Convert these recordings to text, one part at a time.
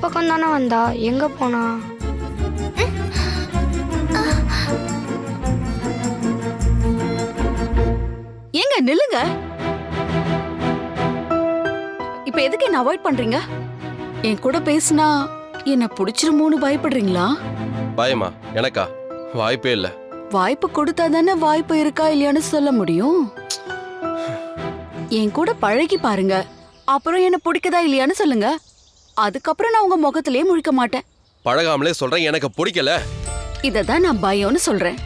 பக்கம் தானே வந்தா, எங்க போனா? ஏங்க நில்லுங்க. இப்ப எதுக்கு என்ன அவாய்ட் பண்றீங்க? என் கூட பேசினா என்ன புடிச்சிருமோன்னு பயப்படுறீங்களா? பயமா? எனக்கா? வாய்ப்பே இல்ல. வாய்ப்பு கொடுத்தா தானே வாய்ப்பு இருக்கா இல்லையான்னு சொல்ல முடியும். என் கூட பழகி பாருங்க, அப்புறம் என்ன பிடிக்குதா இல்லையான்னு சொல்லுங்க. அதுக்கப்புறம் நான் உங்க முகத்திலே முழிக்க மாட்டேன். பழகாமலே சொல்றேன், எனக்கு பிடிக்கல. இததான் நான் பயம்னு சொல்றேன்.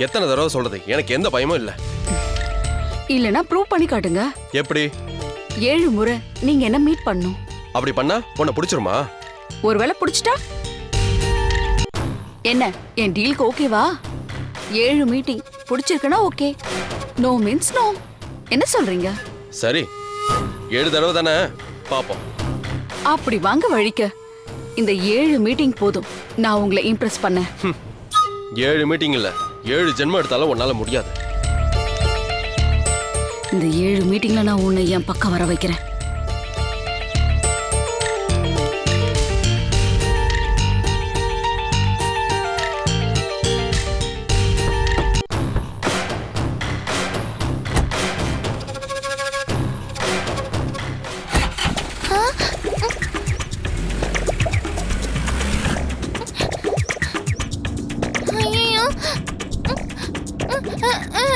எத்தனை தடவை சொல்றது? எனக்கு எந்த பயமும் இல்ல. இல்லனா ப்ரூவ் பண்ணி காட்டுங்க. எப்படி? 7 முறை நீங்க என்ன மீட் பண்ணணும். அப்படி பண்ணா உன்னை பிடிச்சிருமா? ஒருவேளை பிடிச்சிட்டா என்ன, என் டீலுக்கு ஓகேவா? 7 மீட்டிங் பிடிச்சிருக்குன்னா ஓகே, நோ மீன்ஸ் நோ. என்ன சொல்றீங்க? சரி, 7 தடவை தானே, பாப்போம். அப்படி வாங்க வழிக்க. இந்த 7 மீட்டிங் போதும் நான் உங்களை இம்ப்ரெஸ் பண்ண. 7 மீட்டிங் இல்ல, 7 ஜென்மம் எடுத்தாலும் உன்னால முடியாது. இந்த 7 மீட்டிங்ல நான் உன்னை என் பக்கம் வர வைக்கிறேன்.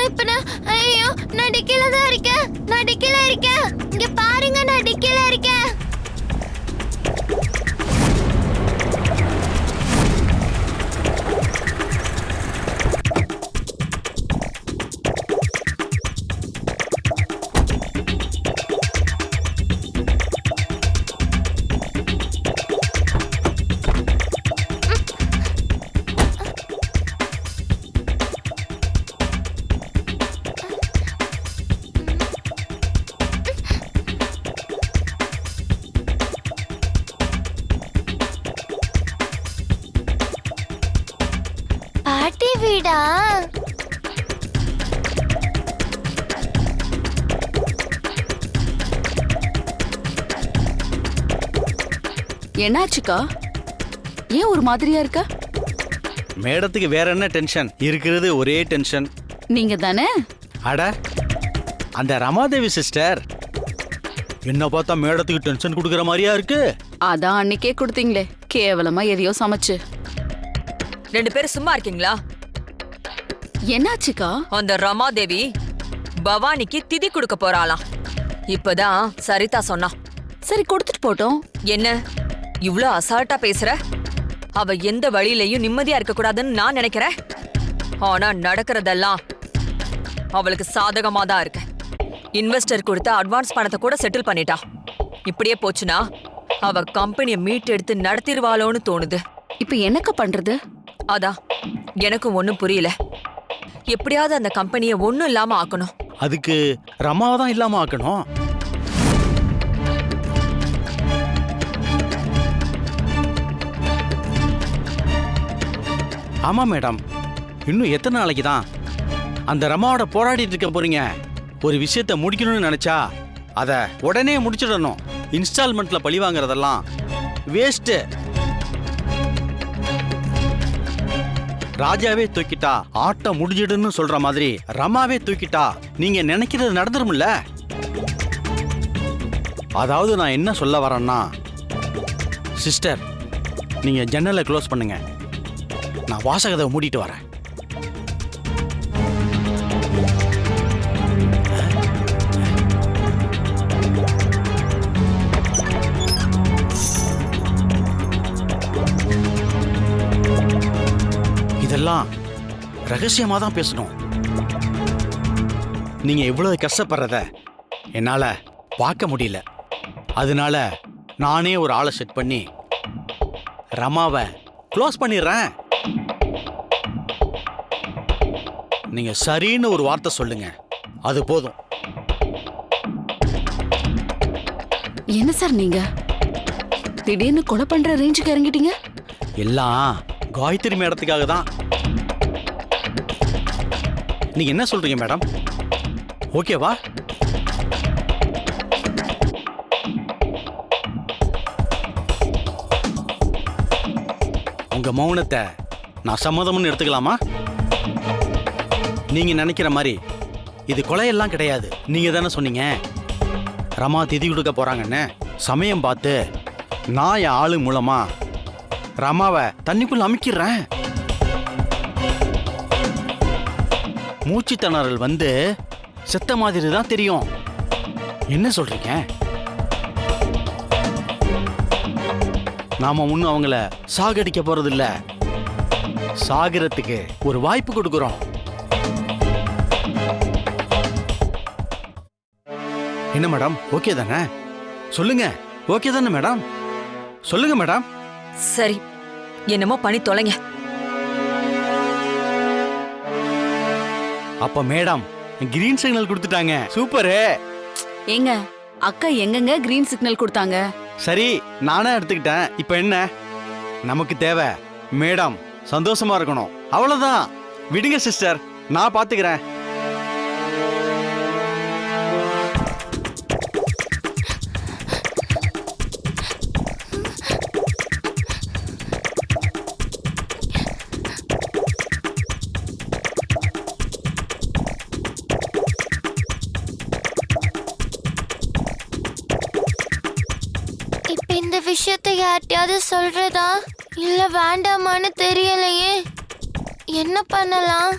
இப்ப நான் டிக்கில தான் இருக்கேன். நான் டிக்கில இருக்கேன். இங்க பாருங்க, நான் டிக்கில இருக்கேன். பாட்டி வீடா? என்னாச்சுக்கா? ஏன் ஒரு மாதிரியா இருக்க? மேடத்துக்கு வேற என்ன டென்ஷன் இருக்கிறது? ஒரே டென்ஷன். நீங்க தானே? அட, அந்த ரமாதேவி சிஸ்டர் என்ன பார்த்தா மேடத்துக்கு டென்ஷன் கொடுக்குற மாதிரியா இருக்கு. அதான் அன்னைக்கே கொடுத்தீங்களே, கேவலமா எதையோ சமைச்சு. 2 பேரும் சும்மா இருக்கீங்களா? என்னாச்சுக்கா? அந்த ரமாதேவி பவானிக்கு திதி கொடுக்க போறாளாம். இப்பதான் சரிதா சொன்னா. சரி, கொடுத்துட்டு போட்டோம். என்ன இவ்ளோ அசால்ட்டா பேசுற? அவ எந்த வழியிலையும் நிம்மதியா இருக்க கூடாதுன்னு நான் நினைக்கிறேன். ஆனா நடக்கிறதெல்லாம் அவளுக்கு சாதகமா தான் இருக்கு. இன்வெஸ்டர் கொடுத்த அட்வான்ஸ் பணத்தை கூட செட்டில் பண்ணிட்டா. இப்படியே போச்சுன்னா அவ கம்பெனியை மீட் எடுத்து நடத்திடுவாளோன்னு தோணுது. இப்ப என்னக்கா பண்றது? அதான் எனக்கும் ஒன்னும் புரியல. எப்படியாவது அந்த கம்பெனியை ஒன்னும் இல்லாம ஆக்கணும். அதுக்கு ரமாவை தான் இல்லாம ஆக்கணும். ஆமா மேடம், இன்னும் எத்தனை நாளைக்கு தான் அந்த ரமாவோட போராடிட்டு இருக்க போறீங்க? ஒரு விஷயத்த முடிக்கணும்னு நினைச்சா அத உடனே முடிச்சிடணும். இன்ஸ்டால்மெண்ட்ல பழி வாங்குறதெல்லாம் வேஸ்ட். ராஜாவே தூக்கிட்டா ஆட்டம் முடிஞ்சிடுன்னு சொல்ற மாதிரி ரமாவே தூக்கிட்டா நீங்க நினைக்கிறது நடந்துரும்ல. அதாவது நான் என்ன சொல்ல வரேன்னா, சிஸ்டர் நீங்க ஜன்னலை க்ளோஸ் பண்ணுங்க, நான் வாசகத்தை மூடிட்டு வரேன். இதெல்லாம் ரகசியமா தான் பேசணும். நீங்க இவ்வளவு கஷ்டப்படுறத என்னால பார்க்க முடியல. அதனால நானே ஒரு ஆளை செட் பண்ணி ரமாவை க்ளோஸ் பண்ணிடுறேன். நீங்க சரின்னு ஒரு வார்த்தை சொல்லுங்க, அது போதும். என்ன சார் நீங்க திடீர்னு கொலை பண்ற ரேஞ்சுக்கு இறங்கிட்டீங்க? எல்லாம் காயத்ரி மேடத்துக்காக தான். நீங்க என்ன சொல்றீங்க மேடம்? ஓகேவா? உங்க மௌனத்தை நான் சம்மதம்னு எடுத்துக்கலாமா? நீங்க நினைக்கிற மாதிரி இது கொலையெல்லாம் கிடையாது. நீங்க தானே சொன்னீங்க ரமா திதி கொடுக்க போறாங்கன்னு. சமயம் பார்த்து நான் என் ஆளு மூலமா ரமாவை தண்ணிக்குள்ள அமுக்கிடுறேன். மூச்சு திணறல் வந்து செத்த மாதிரி தான் தெரியும். என்ன சொல்றீங்க? நாம ஒன்னும் அவங்கள சாகடிக்க போறது இல்ல, சாகிறதுக்கு ஒரு வாய்ப்பு கொடுக்கிறோம். என்ன மேடம், ஓகே தானே? சொல்லுங்க, ஓகே தானே மேடம்? சொல்லுங்க மேடம். சரி, என்னமோ பண்ணி தொலைங்க. அப்ப மேடம் கிரீன் சிக்னல் கொடுத்துட்டாங்க. சூப்பரு. ஏங்க, அக்கா எங்கங்க கிரீன் சிக்னல் கொடுத்தாங்க? சரி, நானே எடுத்துக்கிட்டேன். இப்ப என்ன நமக்கு தேவை? மேடம் சந்தோஷமா இருக்கணும், அவ்வளவுதான். விடுங்க சிஸ்டர், நான் பாத்துக்கிறேன். இப்ப இந்த விஷயத்தை யார்கிட்டயாவது சொல்றதா இல்ல வேண்டாமான்னு தெரியலையே. என்ன பண்ணலாம்?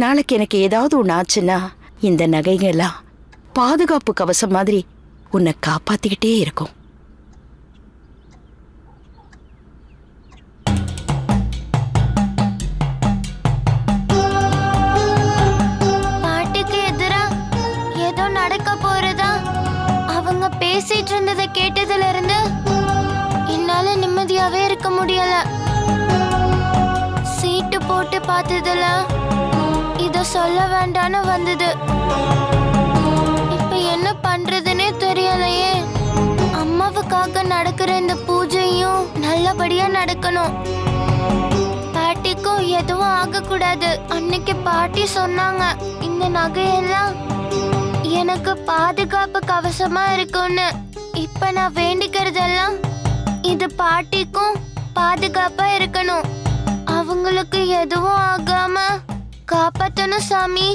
நாளைக்கு எனக்கு ஏதாவது ஒன்று ஆச்சுன்னா இந்த நகைகள்லாம் பாதுகாப்பு கவசம் மாதிரி உன்னை காப்பாத்திக்கிட்டே இருக்கும். பாட்டுக்கு எதிரா ஏதோ நடக்க போறதா அவங்க பேசிட்டு இருந்ததை கேட்டதுல இருந்து என்னால நிம்மதியாவே இருக்க முடியல. சீட்டு போட்டு பார்த்ததுல இத சொல்ல வேண்டான்னு வந்தது. இப்ப என்ன பண்றதுன்னே தெரியலையே. அம்மாவுக்காக நடக்கிற இந்த பூஜையும் நல்லபடியா நடக்கணும். பாட்டிக்கும் எதுவும் ஆகக்கூடாது. அன்னைக்கு பாட்டி சொன்னாங்க இந்த நகையெல்லாம் எனக்கு பாதுகாப்பு கவசமா இருக்கும்னு. இப்ப நான் வேண்டிக்கிறதெல்லாம் இது பாட்டிக்கும் பாதுகாப்பா இருக்கணும். அவங்களுக்கு எதுவும் ஆகாம காப்பாத்தணும் சாமி.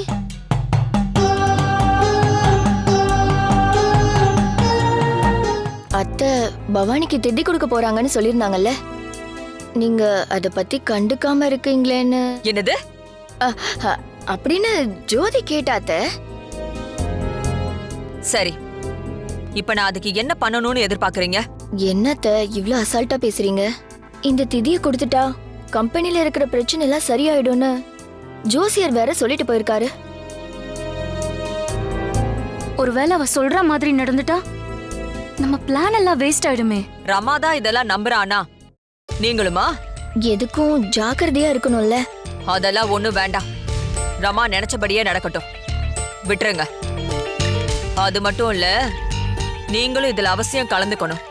அத்தை பவானிக்கு திதி கொடுக்க போறாங்கன்னு சொல்லிருந்தாங்கல்ல, நீங்க அத பத்தி கண்டுக்காம இருக்கீங்களேன்னு. என்னது? அப்படின்னு ஜோதி கேட்டாத்த. சரி, இப்ப நான் அதுக்கு என்ன பண்ணணும்னு எதிர்பார்க்கறீங்க? என்னத்த இவ்ளோ அசால்ட்டா பேசுறீங்க? இந்த திதியை கொடுத்துட்டா கம்பெனில இருக்கிற பிரச்சனை எல்லாம் சரியாயிடும்னு ஜோசியர் வேற சொல்லிட்டு போயிருக்காரு. ஒருவேளை அவ சொல்ற மாதிரி நடந்துட்டா நம்ம பிளான் எல்லாம் வேஸ்ட் ஆயிடுமே. ரமாதா இதெல்லாம் நம்புறானா? நீங்களுமா? எதுக்கும் ஜாக்கிரதையா இருக்கணும்ல. அதெல்லாம் ஒண்ணும் வேண்டாம். ரமா நினைச்சபடியே நடக்கட்டும், விட்டுருங்க. அது மட்டும் இல்ல, நீங்களும் இதுல அவசியம் கலந்துக்கணும்,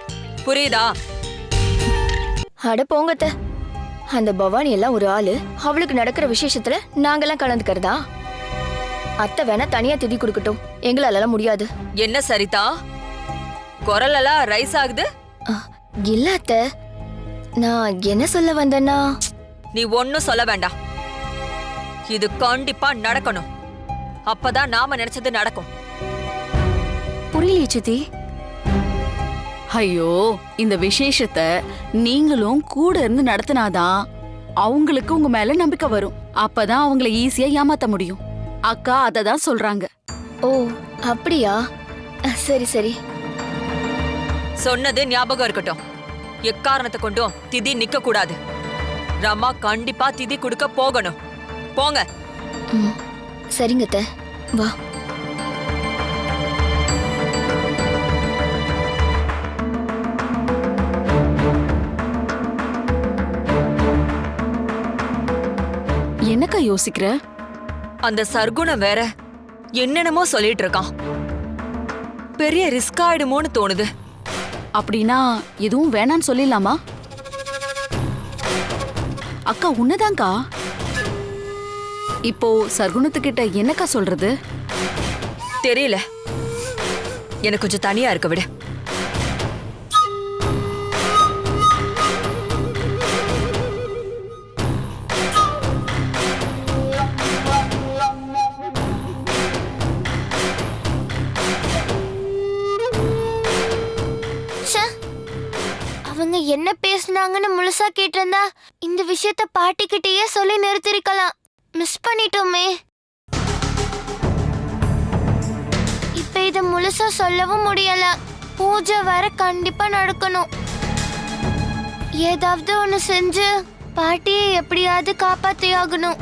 புரியுதா? அட போங்கத்த, அந்த பவானி எல்லாம் ஒரு ஆளு. அவளுக்கு நடக்கிற விசேஷத்துல நாங்கெல்லாம் கலந்துக்கிறதா? அத்தை வேணா தனியா திதி கொடுக்கட்டும், எங்களால முடியாது. என்ன சரிதா, குரல் எல்லாம் ரைஸ் ஆகுது? இல்ல அத்தை, நான் என்ன சொல்ல வந்தேன்னா. நீ ஒன்னும் சொல்ல வேண்டாம். இது கண்டிப்பா நடக்கணும். அப்பதான் நாம நினைச்சது நடக்கும். புரியலையே சித்தி. ஐயோ, இந்த விசேஷத்தை நீங்களும் கூட இருந்து நடத்தினாதான் அவங்களுக்கு உங்க மேல நம்பிக்கை வரும். அப்பதான் அவங்கள ஈஸியா ஏமாத்த முடியும். அக்கா அதை தான் சொல்றாங்க. ஓ அப்படியா? சரி சரி. சொன்னது ஞாபகம் இருக்கட்டும். எக்காரணத்தை கொண்டும் திதி நிக்க கூடாது. ரமா கண்டிப்பா திதி கொடுக்க போகணும். போங்க. ம் சரிங்க அத்தை. வா. என்னக்கா யோசிக்கிற? அந்த சர்க்குணம் வேற என்னென்னமோ சொல்லிட்டு இருக்கான். பெரிய ரிஸ்க் ஆயிடுமோன்னு தோணுது. அப்படின்னா எதுவும் வேணான்னு சொல்லிடலாமா? அக்கா உன்னதான்க்கா. இப்போ சர்க்குணத்துக்கிட்ட என்னக்கா சொல்றது? தெரியல. எனக்கு கொஞ்சம் தனியா இருக்க விடு. ச்சே, அவங்க என்ன பேசுனாங்கன்னு முழுசா கேட்டிருந்தா இந்த விஷயத்த பாட்டிக்கிட்டேயே சொல்லி நிறுத்திருக்கலாம். மிஸ் பண்ணிட்டோமே. இப்ப இத முழுசா சொல்லவும் முடியல. பூஜை வேற கண்டிப்பா நடக்கணும். ஏதாவது ஒண்ணு செஞ்சு பாட்டியை எப்படியாவது காப்பாத்தி ஆகணும்.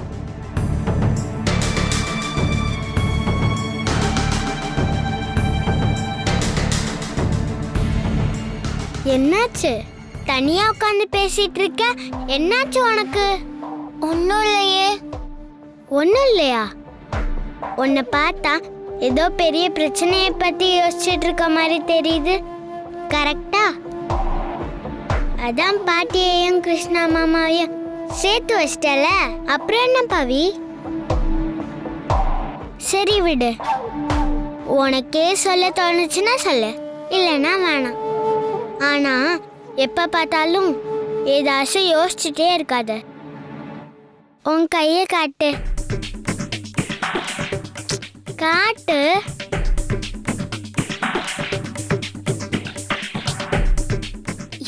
என்னாச்சு? தனியா உட்காந்து பேசிட்டு இருக்க? என்னாச்சு உனக்கு? ஒன்னும் இல்லையே. ஒன்னும் இல்லையா? உன்னை பார்த்தா ஏதோ பெரிய பிரச்சனையை பத்தி யோசிச்சுட்டு இருக்க மாதிரி தெரியுது. கரெக்டா? அதான் பாட்டியையும் கிருஷ்ணா மாமாவையும் சேர்த்து வச்சிட்டல, அப்புறம் என்ன பவி? சரி விடு. உனக்கே சொல்ல தோணுச்சுன்னா சொல்லு, இல்லைன்னா வேணாம். ஆனா எப்ப பார்த்தாலும் ஏதாச்சும் யோசிச்சுட்டே இருக்காத. உன் கையை காட்டு. காட்டு.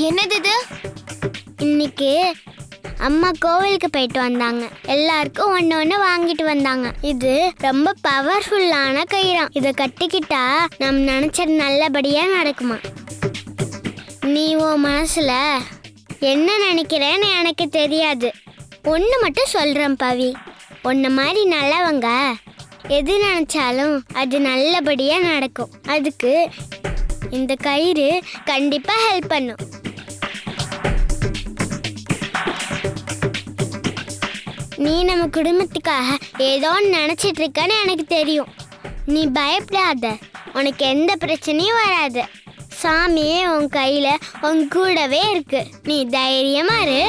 என்னது இது? இன்னைக்கு அம்மா கோவிலுக்கு போயிட்டு வந்தாங்க. எல்லாருக்கும் ஒன்று ஒன்று வாங்கிட்டு வந்தாங்க. இது ரொம்ப பவர்ஃபுல்லான கயிறாம். இதை கட்டிக்கிட்டா நம்ம நினைச்சது நல்லபடியா நடக்குமா. நீ உன் மனசுல என்ன நினைக்கிறேன்னு எனக்கு தெரியாது. ஒன்று மட்டும் சொல்றேன் பவி, உன்ன மாதிரி நல்லவங்க எது நினைச்சாலும் அது நல்லபடியா நடக்கும். அதுக்கு இந்த கயிறு கண்டிப்பா ஹெல்ப் பண்ணும். நீ நம்ம குடும்பத்துக்காக ஏதோ நினைச்சிட்டு இருக்கன்னு எனக்கு தெரியும். நீ பயப்படாத, உனக்கு எந்த பிரச்சனையும் வராது. சாமியே உன் கையில உன் கூடவே இருக்கு. நீ தைரியமா இரு.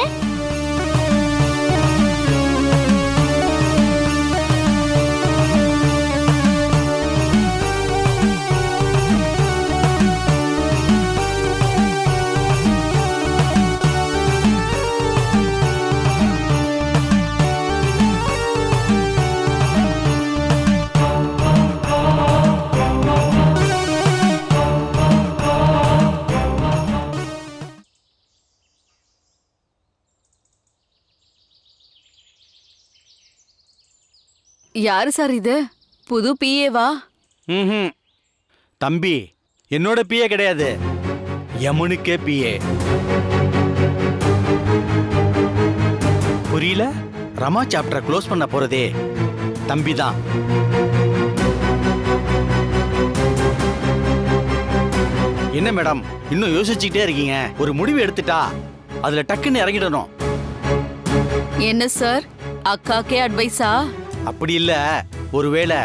யாரு சார் இது? புது பிஏவா? ம், தம்பி என்னோட பிஏ கிடையாது, யமுனுக்கே பிஏ. புரியல? ரமா சாப்டரை க்ளோஸ் பண்ண போறதே தம்பி தான். என்ன மேடம் இன்னும் யோசிச்சுக்கிட்டே இருக்கீங்க? ஒரு முடிவு எடுத்துட்டா அதுல டக்குன்னு இறங்கிடணும். என்ன சார், அக்காக்கே அட்வைஸா? அப்படி இல்ல, ஒருவேளை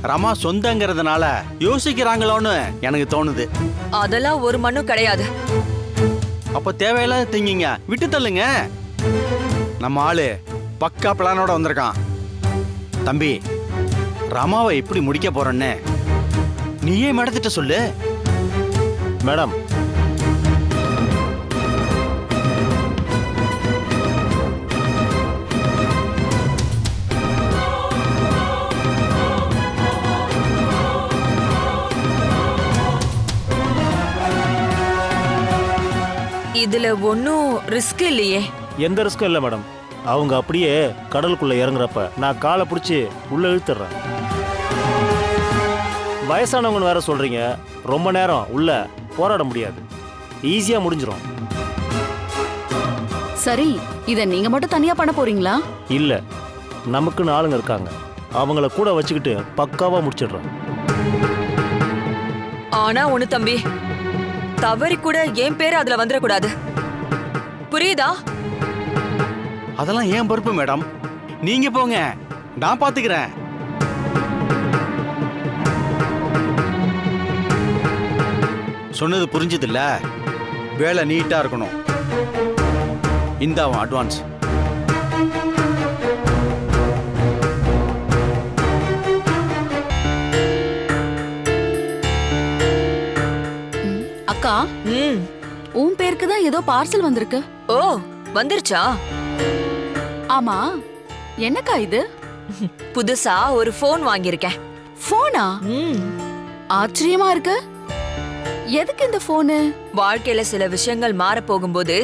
ரமா சொந்தங்கிறதுனால யோசிக்கிறாங்களோன்னு எனக்கு தோணுது. அதெல்லாம் ஒரு மண்ணும் கிடையாது. அப்ப தேவையில்லாத திங்கிங்க விட்டு தள்ளுங்க. நம்ம ஆளு பக்கா பிளானோட வந்திருக்கான். தம்பி, ரமாவை எப்படி முடிக்க போறன்னு நீயே மேடத்திட்ட சொல்லு. மேடம், இதுல ஒன்னும் ரிஸ்க் இல்லையே. எந்த ரிஸ்க்கும் இல்லை மேடம். அவங்க அப்படியே கடலுக்குள்ள இறங்குறப்ப நான் காலை பிடிச்சி உள்ள இழுத்துறேன். வயசானவங்கன்னு வேற சொல்றீங்க, ரொம்ப நேரம் உள்ள போராட முடியாது, ஈஸியா முடிஞ்சிரும். சரி, இத நீங்க மட்டும் தனியா பண்ண போறீங்களா? இல்ல, நமக்குன்னு ஆளுங்க இருக்காங்க, அவங்கள கூட வச்சுக்கிட்டு பக்காவா முடிச்சிடுறேன். ஆனா ஒண்ணு தம்பி, தவறி கூட என் பேரு அதுல வந்துடக்கூடாது, புரியுதா? அதெல்லாம் ஏன் பொறுப்பு மேடம். நீங்க போங்க, நான் பாத்துக்கிறேன். சொன்னது புரிஞ்சதில்ல? வேலை நீட்டா இருக்கணும். இந்தாவும் அட்வான்ஸ். அக்கா, ம். உன் பேருக்கு தான் ஏதோ பார்சல் வந்திருக்கு. ஓ, வந்துருச்சா? ஆமா, என்னக்கா இது? புதுசா ஒரு போன் வாங்கியிருக்கேன். போனா? ம். ஆச்சரியமா இருக்கு. எதுக்கு இந்த போனு? வாழ்க்கையில சில விஷயங்கள் மாற போகும்போது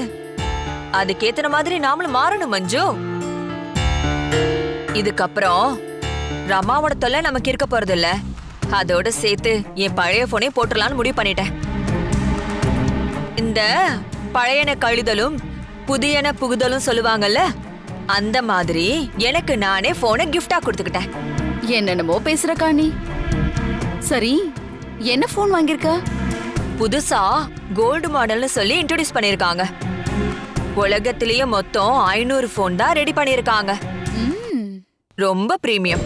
அதுக்கேத்தன மாதிரி நாமளும் மாறணும் மஞ்சு. இதுக்கப்புறம் ரமாவோட தொல்லை நமக்கு இருக்க போறது இல்ல. அதோட சேர்த்து என் பழைய போனே போட்டுடலான்னு முடிவு பண்ணிட்டேன். இந்த பழையன கழிதலும் புதியன புகுதலும் சொல்லுவாங்கல்ல, அந்த மாதிரி எனக்கு நானே போனை கிஃப்டா கொடுத்துக்கிட்டேன். என்னென்னமோ பேசுறக்கா நீ. சரி, என்ன போன் வாங்கியிருக்க? புதுசா கோல்டு மாடல்னு சொல்லி இன்ட்ரோடியூஸ் பண்ணிருக்காங்க. உலகத்திலேயே மொத்தம் 500 போன் தான் ரெடி பண்ணிருக்காங்க. ரொம்ப பிரீமியம்.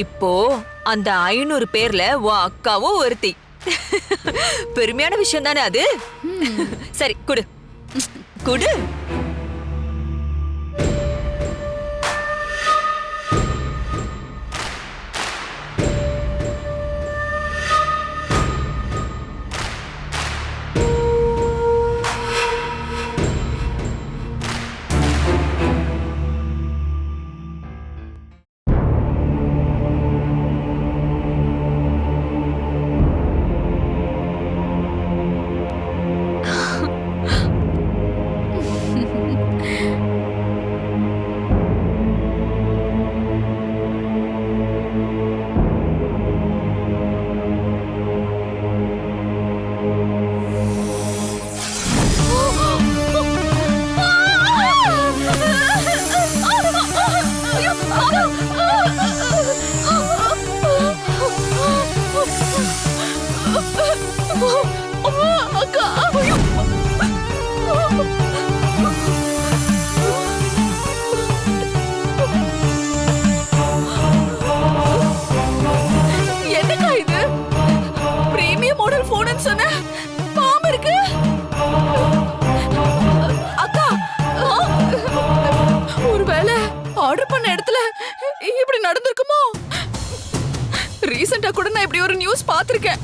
இப்போ அந்த 500 பேர்ல உன் அக்காவும் ஒருத்தி. பெருமையான விஷயம் தானே அது? சரி, குடு குடு. என்னக்கா இது? பிரீமியம் மாடல் போன் சொன்ன பாம்பு இருக்கு. அக்கா, ஒருவேளை ஆர்டர் பண்ண இடத்துல இப்படி நடந்திருக்குமோ? ரீசெண்டா கூட நான் இப்படி ஒரு நியூஸ் பார்த்திருக்கேன்.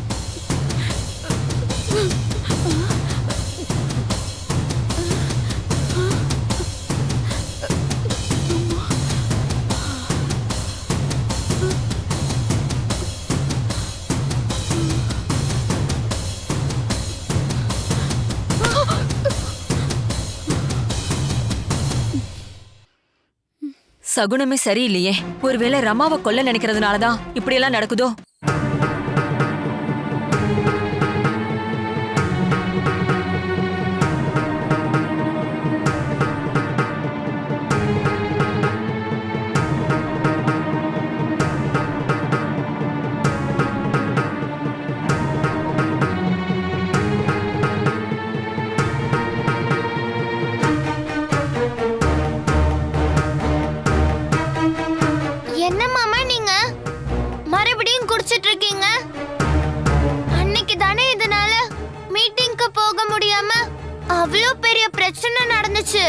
சகுனமே சரியில்லையே. ஒருவேளை ரமாவை கொல்ல நினைக்கிறதுனாலதான் இப்படி எல்லாம் நடக்குதோ? என்ன மாமா நீங்க மறுபடியும் குடிச்சிட்டு இருக்கீங்க? அன்னைக்கு தானே இதனால மீட்டிங்க்கு போக முடியாம அவ்வளோ பெரிய பிரச்சனை நடந்துச்சு.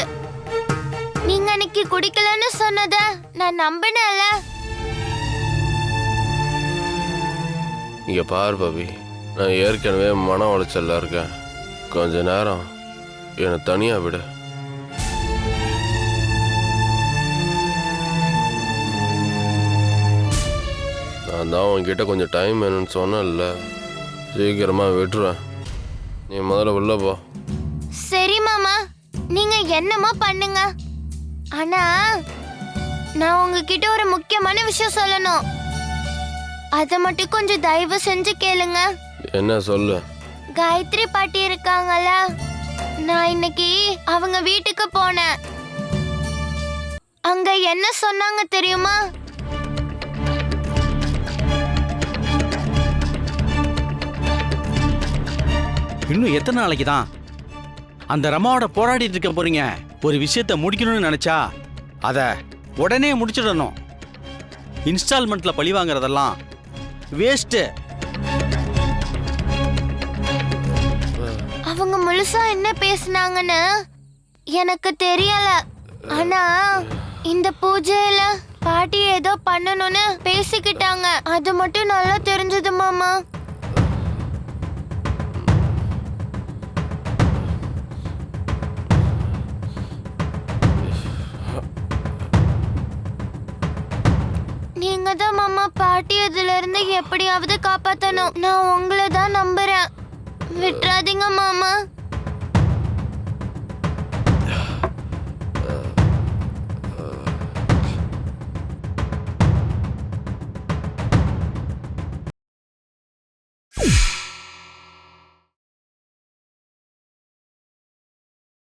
நீங்க அன்னைக்கு குடிக்கலன்னு சொன்னத நான் நம்பினேன்ல. இங்க பாரு பாபி, நான் ஏற்கனவே மன உளைச்சல்ல இருக்கேன். கொஞ்ச நேரம் என்னை தனியா விடு. நான் தான் உன்கிட்ட கொஞ்சம் டைம் வேணும்னு சொன்னேன்ல. சீக்கிரமா விட்டுருவேன். நீ முதல்ல உள்ள போ. சரி மாமா, நீங்க என்னமோ பண்ணுங்க. ஆனா நான் உங்ககிட்ட ஒரு முக்கியமான விஷயம் சொல்லணும். அத மட்டும் கொஞ்சம் தயவு செஞ்சு கேளுங்க. என்ன சொல்லு? காயத்ரி பாட்டி இருக்காங்கல்ல, நான் இன்னைக்கு அவங்க வீட்டுக்கு போனேன். அங்க என்ன சொன்னாங்க தெரியுமா? இன்னும் எத்தனை நாளைக்கு தான் அந்த ரமாவோட போராடிட்டு இருக்க போறீங்க? ஒரு விஷயத்த முடிக்கணும்னு நினைச்சா அதை உடனே முடிச்சிடணும். இன்ஸ்டால்மெண்ட்ல பழி வாங்குறதெல்லாம் வேஸ்ட். அவங்க முழுசா என்ன பேசுனாங்கன்னு எனக்கு தெரியல. ஆனா இந்த பூஜையில பாட்டி ஏதோ பண்ணணும்னு பேசிக்கிட்டாங்க. அது மட்டும் நல்லா தெரிஞ்சது மாமா. நீங்க தான் மாமா பாட்டி இதுல இருந்து எப்படியாவது காப்பாத்தணும். நான் உங்களை தான் நம்புறேன். விட்டுறாதீங்க மாமா.